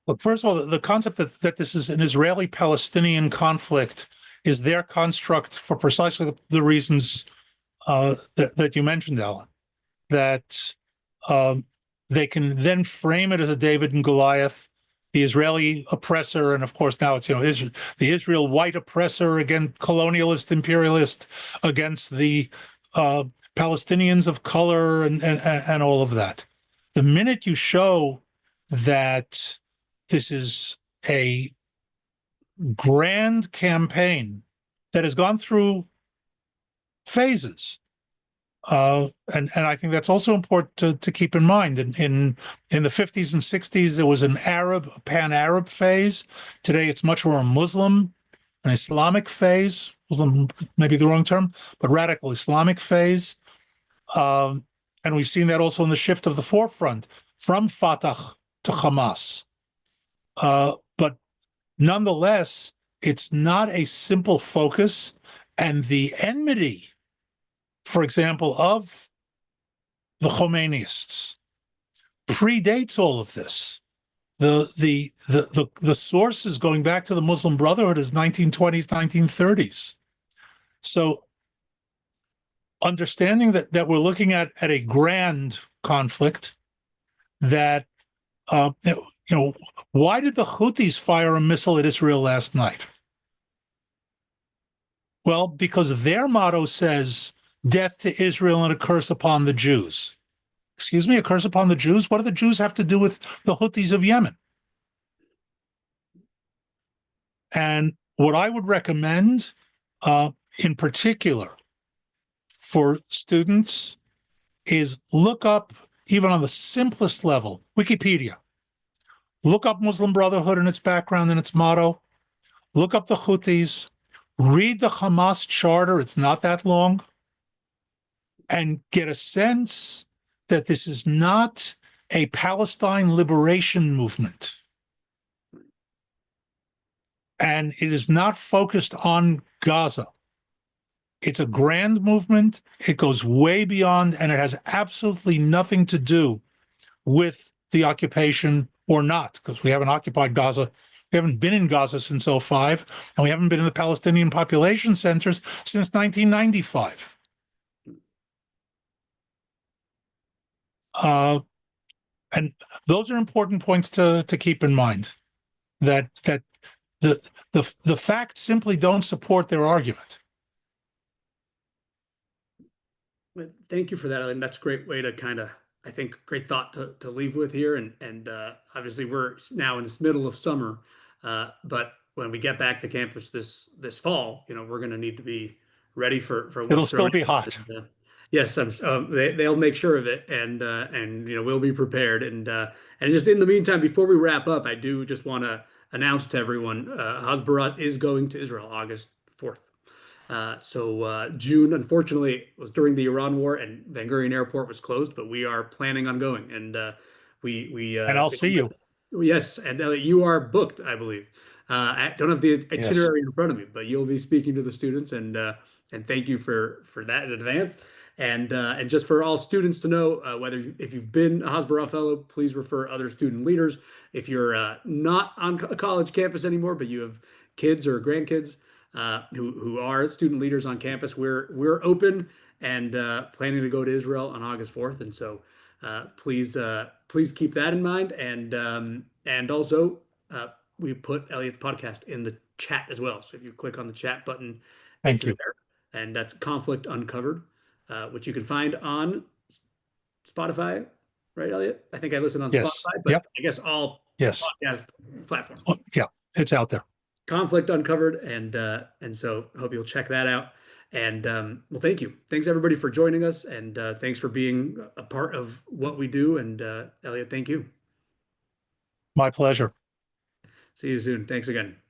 S2: Look, first of all, the concept that this is an Israeli-Palestinian conflict is their construct for precisely the reasons that you mentioned, Alan. That they can then frame it as a David and Goliath, the Israeli oppressor, and of course now it's the Israel white oppressor against colonialist imperialist against the Palestinians of color and all of that. The minute you show that this is a grand campaign that has gone through phases. And I think that's also important to keep in mind. In the 50s and 60s, there was an pan-Arab phase. Today, it's much more a Muslim, an Islamic phase. Muslim may be the wrong term, but radical Islamic phase. And we've seen that also in the shift of the forefront from Fatah to Hamas. But nonetheless, it's not a simple focus, and the enmity, for example, of the Khomeinists predates all of this. The sources going back to the Muslim Brotherhood is 1920s, 1930s. So understanding that we're looking at a grand conflict that why did the Houthis fire a missile at Israel last night? Well, because their motto says, death to Israel and a curse upon the Jews. Excuse me, a curse upon the Jews? What do the Jews have to do with the Houthis of Yemen? And what I would recommend, in particular, for students is look up, even on the simplest level, Wikipedia. Look up Muslim Brotherhood and its background and its motto. Look up the Houthis. Read the Hamas charter. It's not that long. And get a sense that this is not a Palestine liberation movement. And it is not focused on Gaza. It's a grand movement. It goes way beyond, and it has absolutely nothing to do with the occupation or not, because we haven't occupied Gaza. We haven't been in Gaza since 2005, and we haven't been in the Palestinian population centers since 1995. And those are important points to keep in mind, that the facts simply don't support their argument.
S1: Thank you for that. And that's a great way to kind of, I think, great thought to leave with here. And obviously we're now in this middle of summer, but when we get back to campus this fall, we're going to need to be ready for
S2: It'll
S1: what's
S2: still
S1: thrown
S2: be
S1: at us.
S2: hot.
S1: And, yes, they'll make sure of it, and we'll be prepared. And just in the meantime, before we wrap up, I do just want to announce to everyone, Hasbara is going to Israel August 4th. June, unfortunately, was during the Iran war, and Ben Gurion Airport was closed. But we are planning on going, and we
S2: And I'll see you.
S1: yes, and you are booked, I believe. I don't have the
S2: Yes.
S1: itinerary in front of me, but you'll be speaking to the students, and thank you for that in advance. And just for all students to know, if you've been a Hasbara fellow, please refer other student leaders. If you're not on a college campus anymore, but you have kids or grandkids who are student leaders on campus, we're open and planning to go to Israel on August 4th, and so please keep that in mind, and also we put Elliot's podcast in the chat as well. So if you click on the chat button, it's
S2: Thank you.
S1: there, and that's Conflict Uncovered, which you can find on Spotify, right, Elliot? I think I listen on
S2: Yes.
S1: Spotify, but
S2: Yep.
S1: I guess all
S2: Yes.
S1: podcast platforms.
S2: Oh, yeah, it's out there.
S1: Conflict Uncovered, and so hope you'll check that out. And well, thank you. Thanks everybody for joining us, and thanks for being a part of what we do. And Elliot, thank you.
S2: My pleasure.
S1: See you soon. Thanks again.